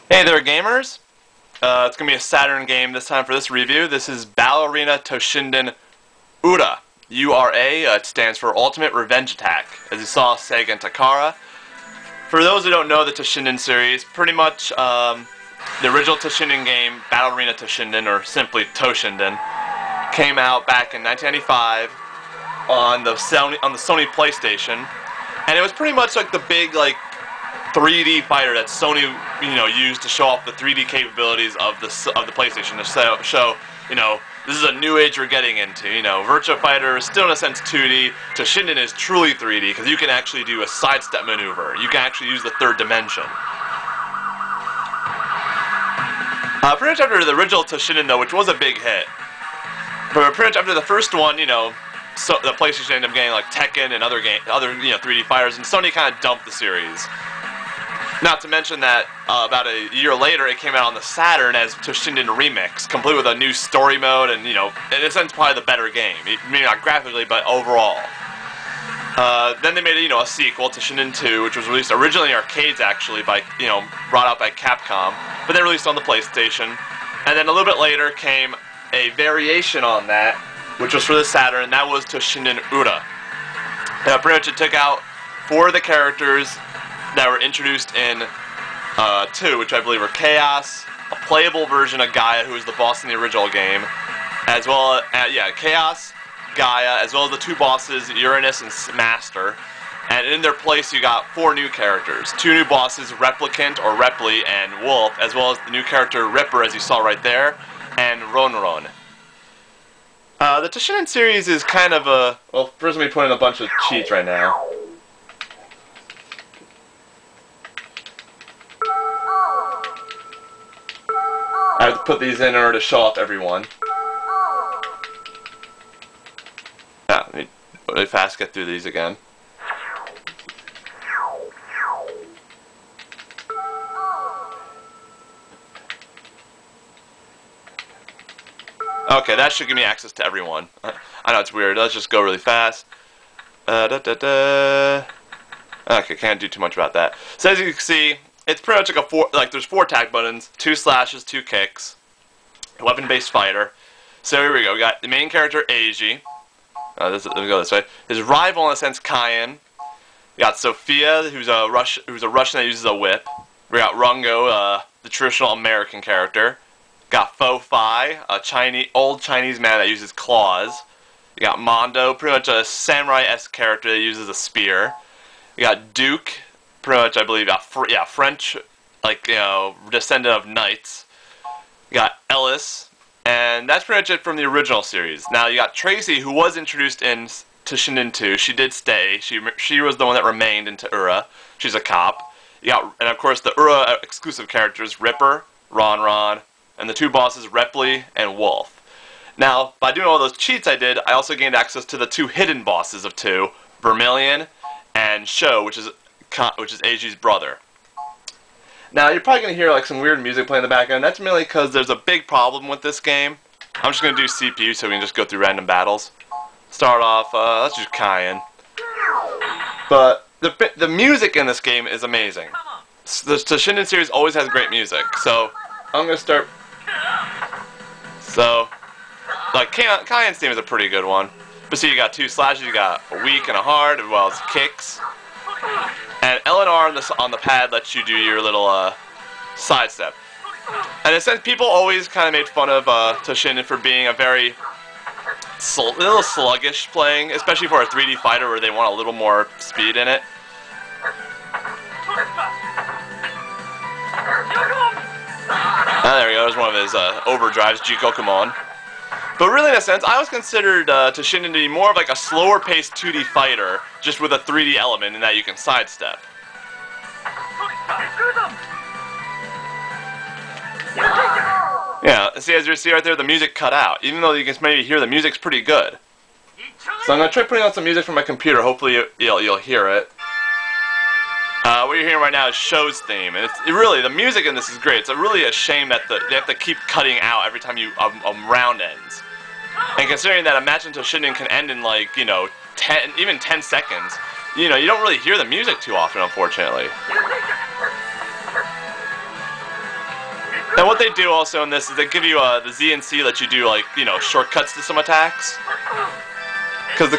Hey there, gamers! It's going to be a Saturn game this time for this review. This is Ballerina Toshinden URA. URA, it stands for Ultimate Revenge Attack, as you saw Sega and Takara. For those who don't know the Toshinden series, pretty much the original Toshinden game, Ballerina Toshinden, or simply Toshinden, came out back in 1995 on the Sony PlayStation, and it was pretty much like the big 3D fighter that Sony, used to show off the 3D capabilities of the PlayStation, to show, this is a new age we're getting into. Virtua Fighter is still in a sense 2D. Toshinden is truly 3D because you can actually do a sidestep maneuver. You can actually use the third dimension. Pretty much after the original Toshinden, though, which was a big hit, but pretty much after the first one, so the PlayStation ended up getting like Tekken and other 3D fighters, and Sony kind of dumped the series. Not to mention that about a year later, it came out on the Saturn as Toshinden Remix, complete with a new story mode, and in a sense, probably the better game. Maybe not graphically, but overall. Then they made a sequel, Toshinden 2, which was released originally in arcades, actually, brought out by Capcom, but then released on the PlayStation. And then a little bit later came a variation on that, which was for the Saturn, and that was Toshinden URA. Pretty much it took out 4 of the characters that were introduced in 2, which I believe were Chaos, a playable version of Gaia, who was the boss in the original game, as well as, Chaos, Gaia, as well as the 2 bosses, Uranus and Master. And in their place, you got 4 new characters. 2 new bosses, Replicant, or Repli, and Wolf, as well as the new character Ripper, as you saw right there, and Ronron. The Toshinden series is kind of a... Well, first let me put in a bunch of cheats right now. I have to put these in order to show off everyone. Let me really fast get through these again. Okay, that should give me access to everyone. I know it's weird. Let's just go really fast. Okay, can't do too much about that. So as you can see, it's pretty much like there's 4 attack buttons, 2 slashes, 2 kicks, weapon-based fighter. So here we go. We got the main character Eiji. Let me go this way. His rival, in a sense, Kaien. We got Sophia, who's a Russian that uses a whip. We got Rungo, the traditional American character. Got Fo Fi, a old Chinese man that uses claws. You got Mondo, pretty much a samurai-esque character that uses a spear. You got Duke, pretty much, I believe, French, descendant of knights. You got Ellis, and that's pretty much it from the original series. Now, you got Tracy, who was introduced in Toshinden 2. She did stay. She was the one that remained into URA. She's a cop. You got, and of course, the URA exclusive characters, Ripper, Ron, and the 2 bosses, Repli and Wolf. Now, by doing all those cheats I did, I also gained access to the 2 hidden bosses of 2, Vermilion and Sho, which is Eiji's brother. Now, you're probably going to hear some weird music playing in the background. That's mainly because there's a big problem with this game. I'm just going to do CPU so we can just go through random battles. Start off, let's just Kaien. But the music in this game is amazing. The Toshinden series always has great music, so I'm going to start... So, Kaien's theme is a pretty good one. But see, you got 2 slashes, you got a weak and a hard, as well as kicks. And L and R on the pad lets you do your little sidestep. And in a sense, people always kind of made fun of Toshinden for being a very little sluggish playing, especially for a 3D fighter where they want a little more speed in it. There we go, there's one of his overdrives, Jikokumon. But really, in a sense, I always considered Toshinden to be more of a slower-paced 2D fighter, just with a 3D element in that you can sidestep. Yeah, see, as you see right there, the music cut out. Even though you can maybe hear the music's pretty good. So I'm going to try putting on some music from my computer. Hopefully you'll hear it. What you're hearing right now is Sho's theme, and really, the music in this is great. It's really a shame that they have to keep cutting out every time round ends. And considering that a match in Toshinden can end in even 10 seconds, you don't really hear the music too often, unfortunately. what they do also in this is they give you the Z and C let you do like shortcuts to some attacks, because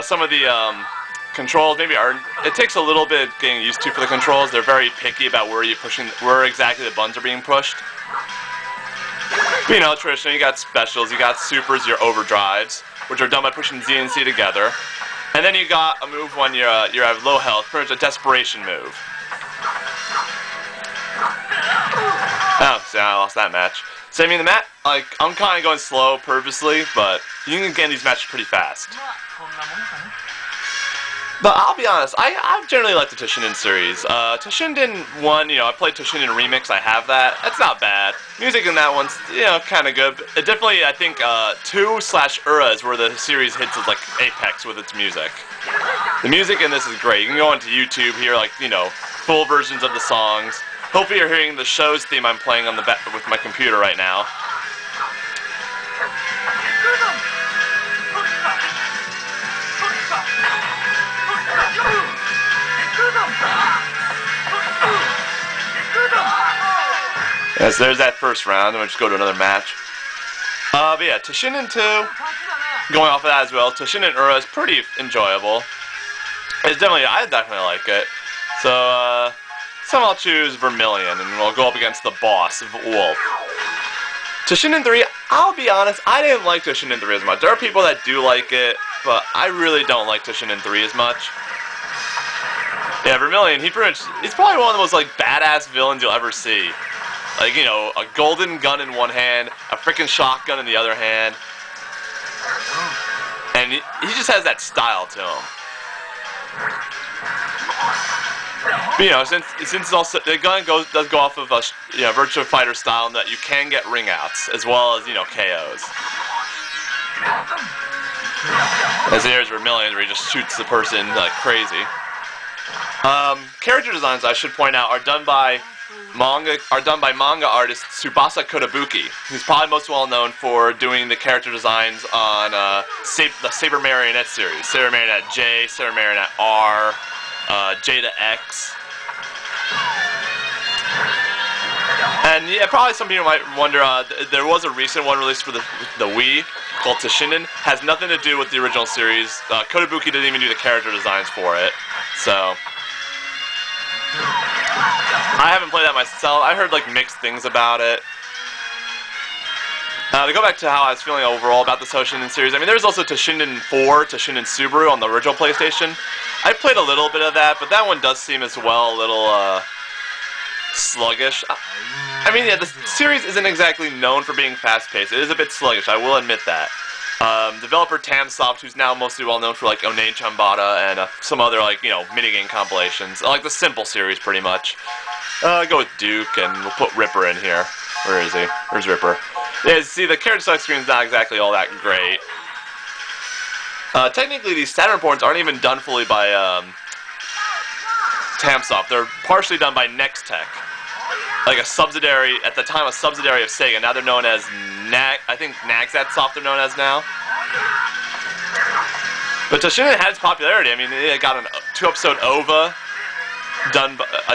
some of the controls maybe it takes a little bit getting used to for the controls. They're very picky about where exactly the buttons are being pushed. But, traditionally you got specials, you got supers, your overdrives, which are done by pushing Z and C together. And then you got a move when you're at low health, pretty much a desperation move. Oh, so I lost that match. So I mean, I'm kind of going slow purposely, but you can get in these matches pretty fast. But I'll be honest, I've generally liked the Toshinden series. Toshinden 1, I played Toshinden Remix, I have that. That's not bad. Music in that one's, kind of good. It definitely, I think, 2/URA is where the series hits its, like, apex with its music. The music in this is great. You can go onto YouTube here, like, full versions of the songs. Hopefully you're hearing the show's theme I'm playing on with my computer right now. Yes, there's that first round, and we'll just go to another match. But yeah, Toshinden 2, going off of that as well, Toshinden URA is pretty enjoyable. I definitely like it. So, I'll choose Vermilion, and we'll go up against the boss, Wolf. Toshinden 3, I'll be honest, I didn't like Toshinden 3 as much. There are people that do like it, but I really don't like Toshinden 3 as much. Yeah, Vermilion, he's probably one of the most, like, badass villains you'll ever see. Like, a golden gun in one hand, a freaking shotgun in the other hand. And he just has that style to him. But, since also, the gun does go off of a Virtua Fighter style in that you can get ring outs, as well as, KOs. As here's Vermilion, where he just shoots the person like crazy. Character designs, I should point out, are done by manga artist Tsubasa Kotobuki, who's probably most well known for doing the character designs on the Saber Marionette series. Saber Marionette J, Saber Marionette R, J to X. And yeah, probably some people might wonder, there was a recent one released for the Wii called Toshinden. Has nothing to do with the original series. Kotobuki didn't even do the character designs for it. So I haven't played that myself. I heard like mixed things about it. To go back to how I was feeling overall about the Toshinden series, I mean, there's also Toshinden 4, Toshinden Subaru on the original PlayStation. I played a little bit of that, but that one does seem as well a little sluggish. I mean, yeah, the series isn't exactly known for being fast-paced. It is a bit sluggish, I will admit that. Developer Tamsoft, who's now mostly well known for like Onain Chambada and some other like minigame compilations, like the Simple series pretty much. Go with Duke, and we'll put Ripper in here. Where is he? Where's Ripper? Yeah, see, the character select screen's not exactly all that great. Technically, these Saturn ports aren't even done fully by Tamsoft. They're partially done by Nextech, like a subsidiary, at the time a subsidiary of Sega. Now they're known as I think Nagsat Soft they're known as now. But Toshinden had its popularity. I mean, it got a 2-episode OVA,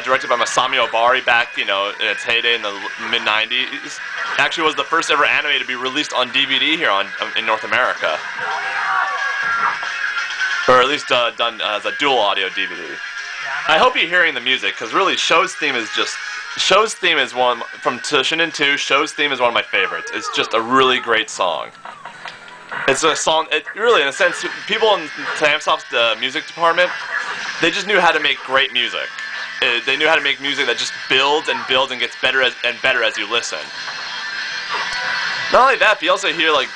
directed by Masami Obari back, in its heyday in the mid-90s. Actually was the first ever anime to be released on DVD here in North America. Or at least done as a dual audio DVD. I hope you're hearing the music, because really Show's theme is one, from Toshinden 2, Show's theme is one of my favorites. It's just a really great song. It's a song, really, in a sense, people in Tamsoft's music department, they just knew how to make great music. They knew how to make music that just builds and builds and gets better and better as you listen. Not only that, but you also hear like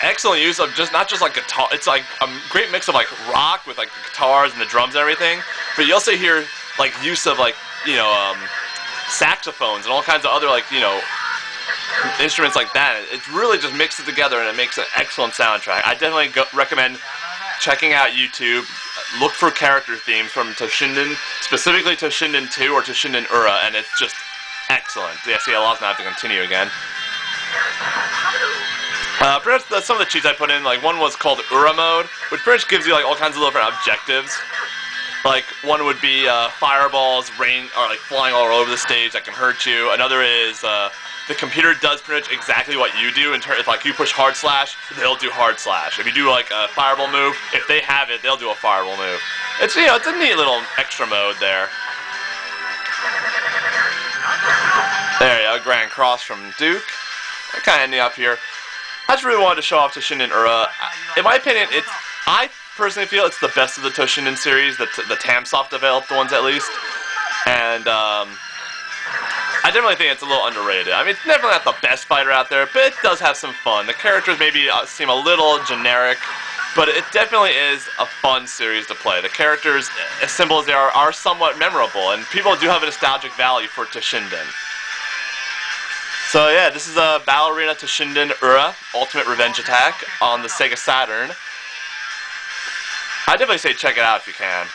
excellent use of not just like guitar. It's like a great mix of like rock with like the guitars and the drums and everything. But you also hear like use of like saxophones and all kinds of other like instruments like that. It really just mixes together and it makes an excellent soundtrack. I definitely recommend checking out YouTube. Look for character themes from Toshinden, specifically Toshinden 2 or Toshinden URA, and it's just excellent. Yeah, see, I lost, now I have to continue again. Pretty much some of the cheats I put in, like one was called URA mode, which pretty much gives you like all kinds of different objectives. Like, one would be fireballs, rain, or like flying all over the stage that can hurt you. Another is the computer does pretty much exactly what you do. If like you push hard slash, they'll do hard slash. If you do like a fireball move, if they have it, they'll do a fireball move. It's it's a neat little extra mode there. There you go, Grand Cross from Duke. Kind of neat up here. I just really wanted to show off Toshinden URA. In my opinion, I personally feel it's the best of the Toshinden series, the Tamsoft developed ones at least. And I definitely think it's a little underrated. I mean, it's definitely not the best fighter out there, but it does have some fun. The characters maybe seem a little generic, but it definitely is a fun series to play. The characters, as simple as they are somewhat memorable, and people do have a nostalgic value for Toshinden. So yeah, this is a Battle Arena Toshinden URA Ultimate Revenge Attack on the Sega Saturn. I definitely say check it out if you can.